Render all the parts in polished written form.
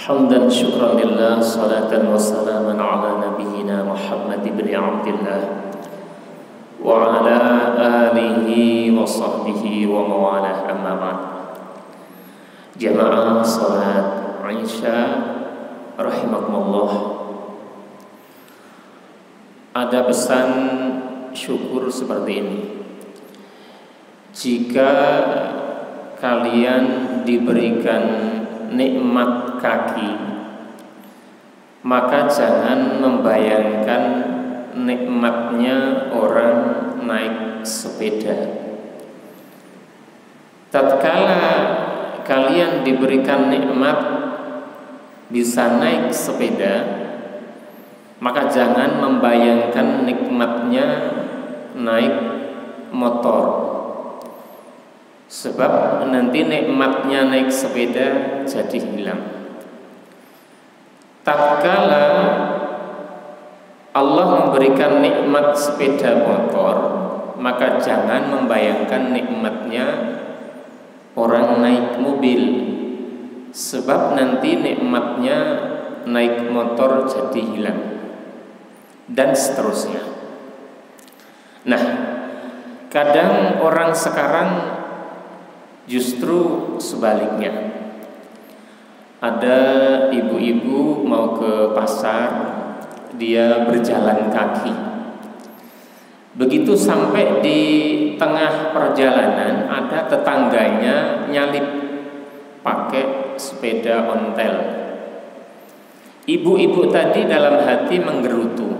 Hamdan syukran lillah, salatan wa salaman ala nabiyyina Muhammad ibn Abdillah wa ala alihi wa sahbihi wa mawalah, amma ba'd. Jamaah salat Isya rahimakumullah, ada pesan syukur seperti ini. Jika kalian diberikan nikmat kaki, maka jangan membayangkan nikmatnya orang naik sepeda. Tatkala kalian diberikan nikmat bisa naik sepeda, maka jangan membayangkan nikmatnya naik motor. Sebab nanti nikmatnya naik sepeda jadi hilang. Tatkala Allah memberikan nikmat sepeda motor, maka jangan membayangkan nikmatnya orang naik mobil. Sebab nanti nikmatnya naik motor jadi hilang. Dan seterusnya. Nah, kadang orang sekarang justru sebaliknya. Ada ibu-ibu mau ke pasar, dia berjalan kaki. Begitu sampai di tengah perjalanan, ada tetangganya nyalip pakai sepeda ontel. Ibu-ibu tadi dalam hati menggerutu,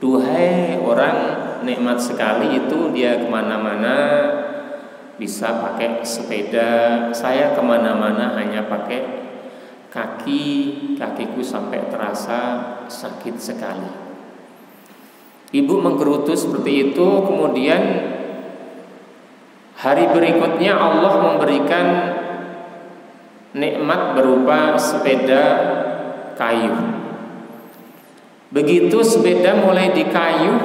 duhai orang nikmat sekali itu, dia kemana-mana bisa pakai sepeda, saya kemana-mana hanya pakai kakiku sampai terasa sakit sekali. Ibu menggerutu seperti itu. Kemudian hari berikutnya Allah memberikan nikmat berupa sepeda kayu. Begitu sepeda mulai dikayu,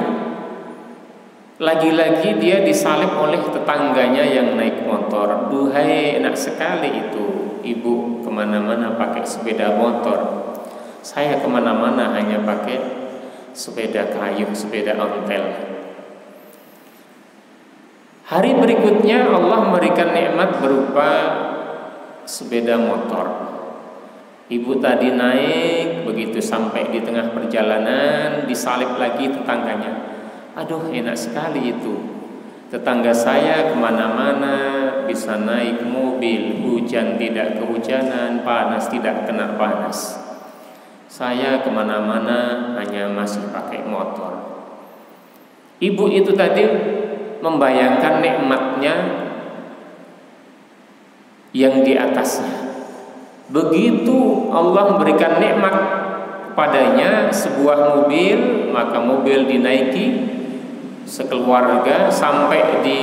lagi-lagi dia disalib oleh tetangganya yang naik motor. Duhai enak sekali itu, ibu kemana-mana pakai sepeda motor, saya kemana-mana hanya pakai sepeda kayu, sepeda ontel. Hari berikutnya Allah memberikan nikmat berupa sepeda motor. Ibu tadi naik, begitu sampai di tengah perjalanan disalib lagi tetangganya. Aduh, enak sekali itu, tetangga saya kemana-mana bisa naik mobil, hujan tidak kehujanan, panas tidak kena panas. Saya kemana-mana hanya masih pakai motor. Ibu itu tadi membayangkan nikmatnya yang di atasnya. Begitu Allah memberikan nikmat padanya sebuah mobil, maka mobil dinaiki sekeluarga. Sampai di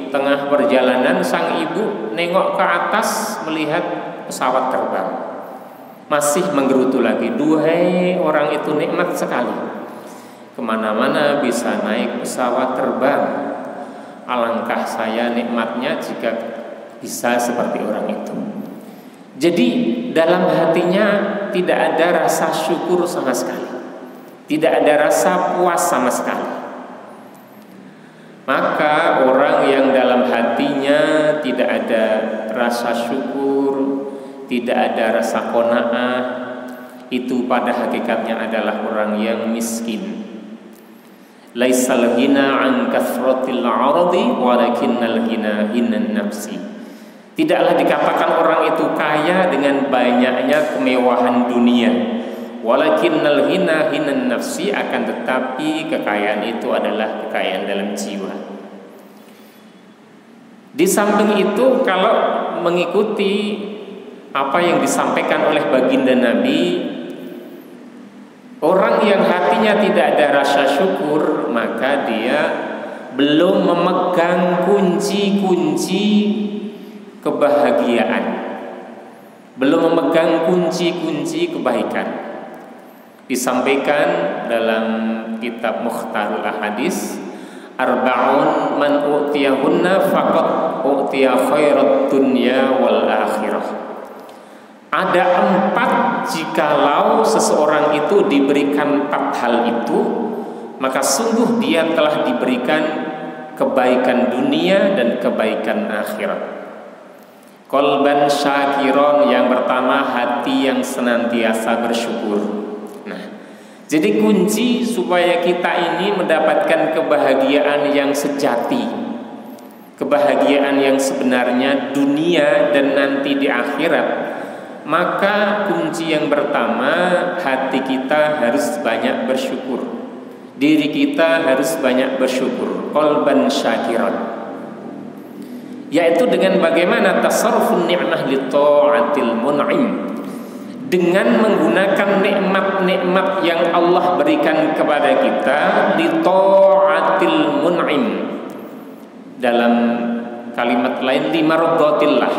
tengah perjalanan sang ibu nengok ke atas melihat pesawat terbang, masih menggerutu lagi, duhai orang itu nikmat sekali, kemana-mana bisa naik pesawat terbang. Alangkah saya nikmatnya jika bisa seperti orang itu. Jadi dalam hatinya tidak ada rasa syukur sama sekali, tidak ada rasa puas sama sekali. Maka orang yang dalam hatinya tidak ada rasa syukur, tidak ada rasa qanaah, itu pada hakikatnya adalah orang yang miskin. Laisal ghina an kathratil 'aradi walakinnal ghina hinan nafsi. Tidaklah dikatakan orang itu kaya dengan banyaknya kemewahan dunia, walakinnal ghina hinan nafsi, akan tetapi kekayaan itu adalah kekayaan dalam jiwa. Di samping itu, kalau mengikuti apa yang disampaikan oleh baginda Nabi, orang yang hatinya tidak ada rasa syukur, maka dia belum memegang kunci-kunci kebahagiaan, belum memegang kunci-kunci kebaikan. Disampaikan dalam kitab Mukhtarul Ahadits, arba'un man u'tiyahunna faqad u'tiya khairat dunya wal akhirah. Ada 4 jikalau seseorang itu diberikan 4 hal itu, maka sungguh dia telah diberikan kebaikan dunia dan kebaikan akhirat. Qalban syakiron, yang pertama hati yang senantiasa bersyukur. Nah, jadi kunci supaya kita ini mendapatkan kebahagiaan yang sejati, kebahagiaan yang sebenarnya dunia dan nanti di akhirat, maka kunci yang pertama, hati kita harus banyak bersyukur, diri kita harus banyak bersyukur. Qalban syakiron, yaitu dengan bagaimana tasarrufun ni'mah li ta'atil mun'im, dengan menggunakan nikmat-nikmat yang Allah berikan kepada kita li ta'atil mun'im, dalam kalimat lain li mardhatillah,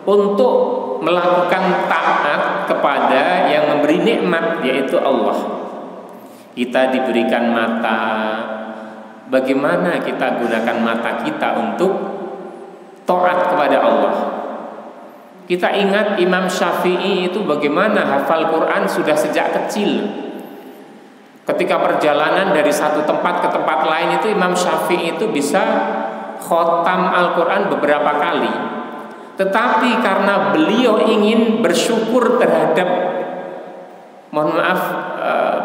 untuk melakukan taat kepada yang memberi nikmat, yaitu Allah. Kita diberikan mata, bagaimana kita gunakan mata kita untuk taat kepada Allah. Kita ingat Imam Syafi'i itu bagaimana hafal Quran sudah sejak kecil. Ketika perjalanan dari satu tempat ke tempat lain itu, Imam Syafi'i itu bisa khotam Al-Quran beberapa kali. Tetapi karena beliau ingin bersyukur terhadap, mohon maaf,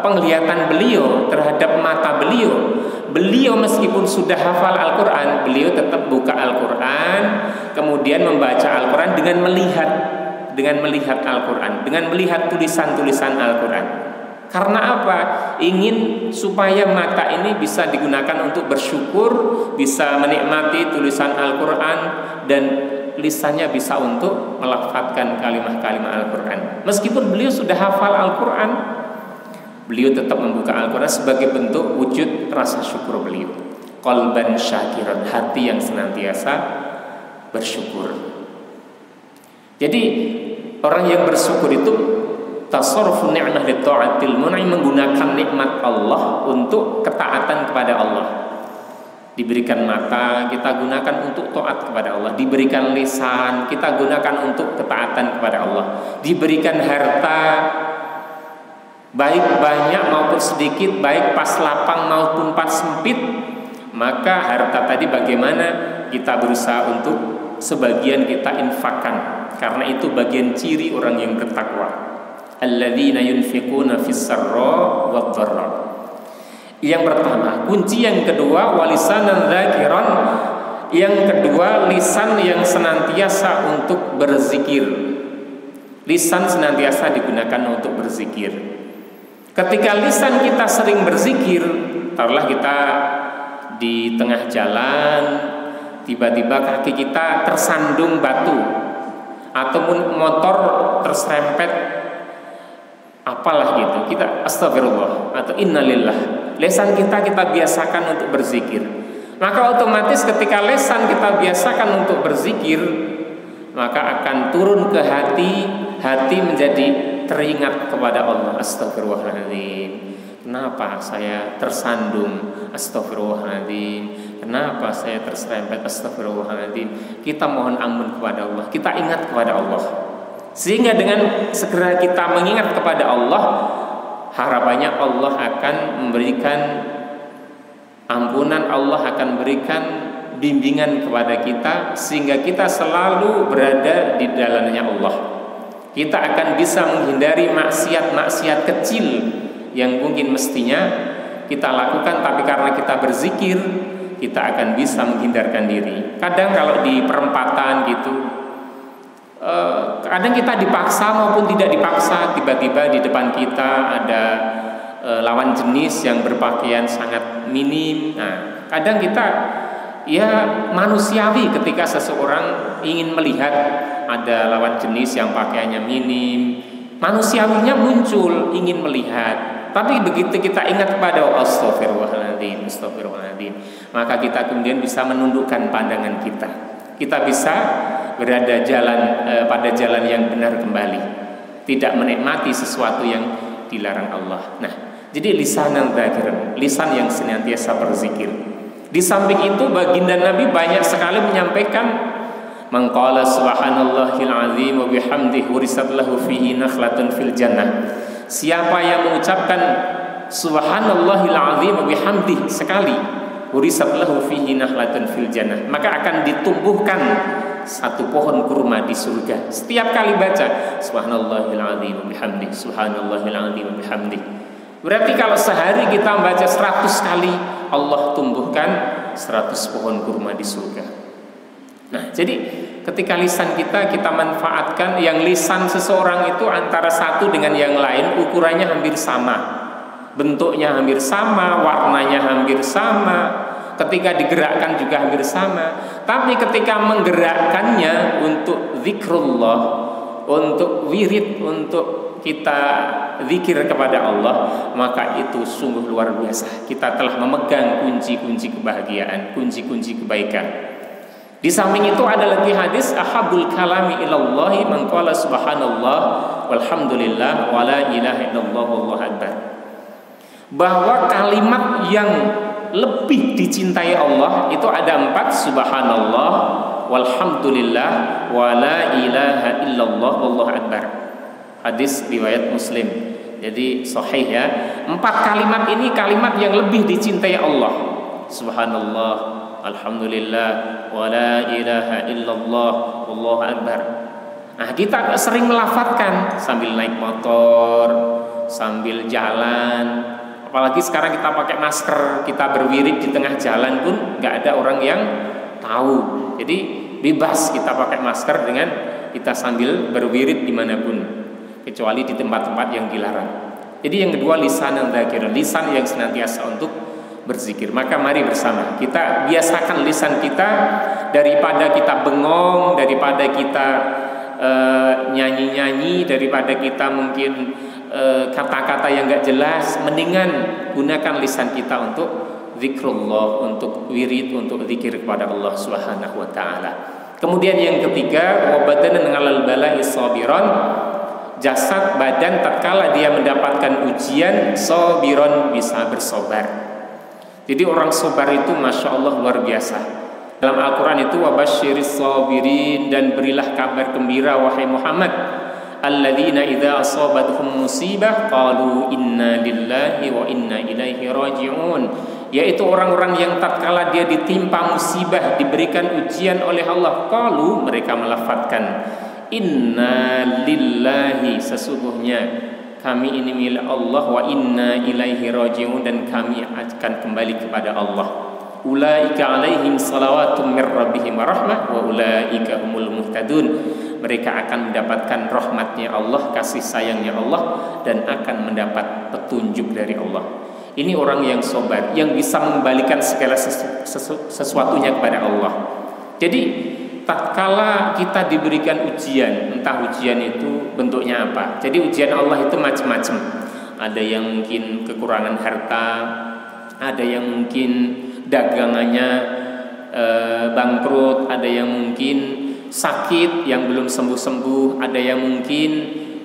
penglihatan beliau, terhadap mata beliau, beliau meskipun sudah hafal Al-Quran, beliau tetap buka Al-Quran, kemudian membaca Al-Quran dengan melihat Al-Quran, dengan melihat tulisan-tulisan Al-Quran. Karena apa? Ingin supaya mata ini bisa digunakan untuk bersyukur, bisa menikmati tulisan Al-Quran, dan lisannya bisa untuk melafadzkan kalimat-kalimat Al-Quran. Meskipun beliau sudah hafal Al-Quran, beliau tetap membuka Al-Quran sebagai bentuk wujud rasa syukur beliau. Qalban syakiran, hati yang senantiasa bersyukur. Jadi orang yang bersyukur itu tasarrufun ni'mah li ta'atil mun'im, menggunakan nikmat Allah untuk ketaatan kepada Allah. Diberikan mata, kita gunakan untuk taat kepada Allah. Diberikan lisan, kita gunakan untuk ketaatan kepada Allah. Diberikan harta, baik banyak maupun sedikit, baik pas lapang maupun pas sempit, maka harta tadi bagaimana kita berusaha untuk sebagian kita infakkan, karena itu bagian ciri orang yang bertakwa. Alladzina yunfiquna fis sarra wad dharra. Yang pertama, kunci yang kedua, walisanan dzakiran, yang kedua lisan yang senantiasa untuk berzikir. Lisan senantiasa digunakan untuk berzikir. Ketika lisan kita sering berzikir, taruhlah kita di tengah jalan, tiba-tiba kaki kita tersandung batu, ataupun motor terserempet, apalah gitu, kita astagfirullah atau innalillah. Lisan kita biasakan untuk berzikir. Maka otomatis ketika lisan kita biasakan untuk berzikir, maka akan turun ke hati, hati menjadi teringat kepada Allah. Astagfirullahaladzim, kenapa saya tersandung? Astagfirullahaladzim, kenapa saya terserempet? Astagfirullahaladzim. Kita mohon ampun kepada Allah, kita ingat kepada Allah. Sehingga dengan segera kita mengingat kepada Allah, harapannya Allah akan memberikan ampunan, Allah akan memberikan bimbingan kepada kita, sehingga kita selalu berada di dalamnya Allah. Kita akan bisa menghindari maksiat-maksiat kecil yang mungkin mestinya kita lakukan, tapi karena kita berzikir, kita akan bisa menghindarkan diri. Kadang kalau di perempatan gitu, kadang kita dipaksa maupun tidak dipaksa, tiba-tiba di depan kita ada lawan jenis yang berpakaian sangat minim. Nah, kadang kita ya manusiawi ketika seseorang ingin melihat ada lawan jenis yang pakaiannya minim, manusiawinya muncul ingin melihat. Tapi begitu kita ingat kepada astagfirullahaladzim, astagfirullahaladzim, maka kita kemudian bisa menundukkan pandangan kita. Kita bisa berada pada jalan yang benar kembali, tidak menikmati sesuatu yang dilarang Allah. Nah, jadi lisanan dzakiran, lisan yang senantiasa berzikir. Di samping itu baginda Nabi banyak sekali menyampaikan Man qala subhanallahil azim wa bihamdihi hurisat lahu fihi nakhlatun fil jannah. Siapa yang mengucapkan subhanallahil azim wa bihamdihi sekali, hurisat lahu fihi nakhlatun fil jannah, maka akan ditumbuhkan satu pohon kurma di surga. Setiap kali baca subhanallahil azim wa bihamdihi, subhanallahil azim wa bihamdihi. Berarti kalau sehari kita membaca 100 kali, Allah tumbuhkan 100 pohon kurma di surga. Nah, jadi ketika lisan kita manfaatkan, yang lisan seseorang itu antara satu dengan yang lain ukurannya hampir sama, bentuknya hampir sama, warnanya hampir sama, ketika digerakkan juga hampir sama. Tapi ketika menggerakkannya untuk zikrullah, untuk wirid, untuk kita zikir kepada Allah, maka itu sungguh luar biasa. Kita telah memegang kunci-kunci kebahagiaan, kunci-kunci kebaikan. Di samping itu ada lagi hadis ahabul kalami ilallahi man qala subhanallah walhamdulillah wala ilaha illallah wallahu akbar. Bahwa kalimat yang lebih dicintai Allah itu ada 4, subhanallah walhamdulillah wala ilaha illallah wallahu akbar. Hadis riwayat Muslim. Jadi sahih ya. 4 kalimat ini kalimat yang lebih dicintai Allah. Subhanallah, alhamdulillah, wala ilaha illallah, wallahu akbar. Nah, kita sering melafadzkan sambil naik motor, sambil jalan. Apalagi sekarang kita pakai masker, kita berwirid di tengah jalan pun nggak ada orang yang tahu. Jadi bebas kita pakai masker dengan kita sambil berwirid dimanapun, kecuali di tempat-tempat yang dilarang. Jadi yang kedua lisan yang dzakir, lisan yang senantiasa untuk berzikir. Maka mari bersama kita biasakan lisan kita, daripada kita bengong, daripada kita nyanyi-nyanyi, daripada kita mungkin kata-kata yang gak jelas, mendingan gunakan lisan kita untuk zikrullah, untuk wirid, untuk zikir kepada Allah Subhanahu wa taala. Kemudian yang ketiga, wa badanan 'alal bala'i sabiran, jasad badan tatkala dia mendapatkan ujian, sabiran bisa bersabar. Jadi orang sabar itu masya Allah luar biasa. Dalam Al-Quran itu wabasyiris sabirin, dan berilah kabar gembira wahai Muhammad, alladzina idza asabatuhum musibah qalu inna lillahi wa inna ilaihi raji'un, yaitu orang-orang yang tatkala dia ditimpa musibah, diberikan ujian oleh Allah, qalu, mereka melafadzkan inna lillahi, sesungguhnya kami ini milik Allah, wa inna ilaihi raji'un, dan kami akan kembali kepada Allah. Ulaika alaihim salawatum mir rabbihim rahmah wa ulaika humul muhtadun. Mereka akan mendapatkan rahmatnya Allah, kasih sayangnya Allah, dan akan mendapat petunjuk dari Allah. Ini orang yang sabar, yang bisa mengembalikan segala sesuatunya kepada Allah. Jadi tatkala kita diberikan ujian, entah ujian itu bentuknya apa. Jadi ujian Allah itu macam-macam. Ada yang mungkin kekurangan harta, ada yang mungkin dagangannya bangkrut, ada yang mungkin sakit yang belum sembuh-sembuh, ada yang mungkin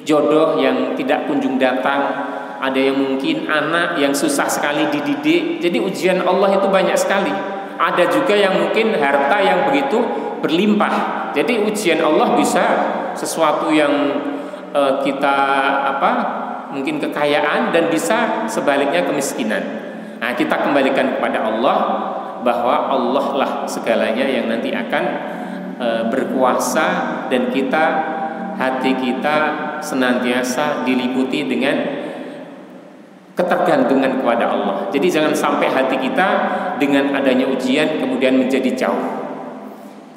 jodoh yang tidak kunjung datang, ada yang mungkin anak yang susah sekali dididik. Jadi ujian Allah itu banyak sekali. Ada juga yang mungkin harta yang begitu berlimpah. Jadi ujian Allah bisa sesuatu yang kita mungkin kekayaan, dan bisa sebaliknya kemiskinan. Nah, kita kembalikan kepada Allah, bahwa Allah lah segalanya yang nanti akan berkuasa, dan hati kita senantiasa diliputi dengan ketergantungan kepada Allah. Jadi jangan sampai hati kita dengan adanya ujian kemudian menjadi jauh.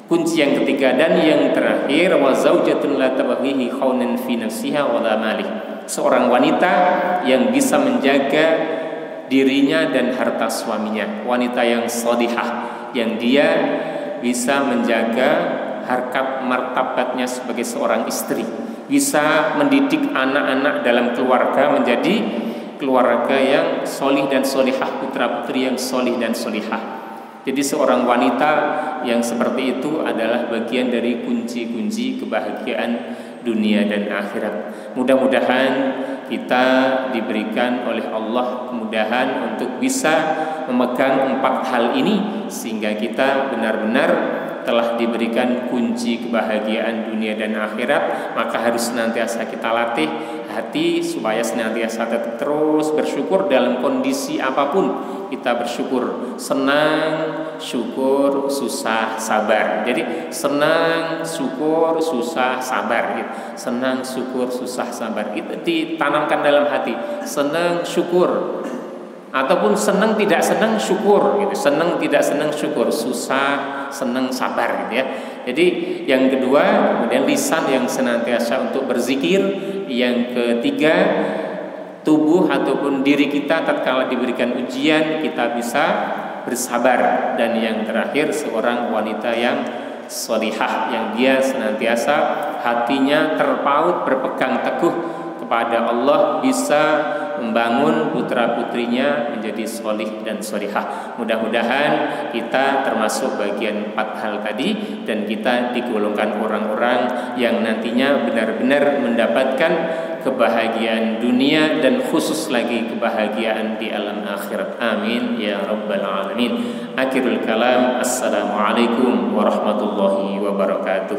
Kunci yang ketiga dan yang terakhir, wa zaujatun la tabghihi khawnan fi nafsiha wa la malih. Seorang wanita yang bisa menjaga dirinya dan harta suaminya, wanita yang shalihah, yang dia bisa menjaga harkat martabatnya sebagai seorang istri, bisa mendidik anak-anak dalam keluarga menjadi keluarga yang solih dan solihah, putra-putri yang solih dan solihah. Jadi seorang wanita yang seperti itu adalah bagian dari kunci-kunci kebahagiaan dunia dan akhirat. Mudah-mudahan kita diberikan oleh Allah kemudahan untuk bisa memegang 4 hal ini, sehingga kita benar-benar telah diberikan kunci kebahagiaan dunia dan akhirat, maka harus senantiasa kita latih hati supaya senantiasa tetap terus bersyukur dalam kondisi apapun. Kita bersyukur, senang, syukur, susah, sabar. Jadi senang, syukur, susah, sabar gitu. Senang, syukur, susah, sabar. Itu ditanamkan dalam hati. Senang, syukur, ataupun senang tidak senang syukur gitu. Senang tidak senang syukur, susah, senang, sabar gitu ya. Jadi yang kedua, kemudian lisan yang senantiasa untuk berzikir. Yang ketiga, tubuh ataupun diri kita tatkala diberikan ujian kita bisa bersabar. Dan yang terakhir, seorang wanita yang sholihah, yang dia senantiasa hatinya terpaut berpegang teguh kepada Allah, bisa membangun putra-putrinya menjadi sholih dan sholihah. Mudah-mudahan kita termasuk bagian 4 hal tadi, dan kita digolongkan orang-orang yang nantinya benar-benar mendapatkan kebahagiaan dunia dan khusus lagi kebahagiaan di alam akhirat. Amin ya rabbal alamin. Akhirul kalam, assalamualaikum warahmatullahi wabarakatuh.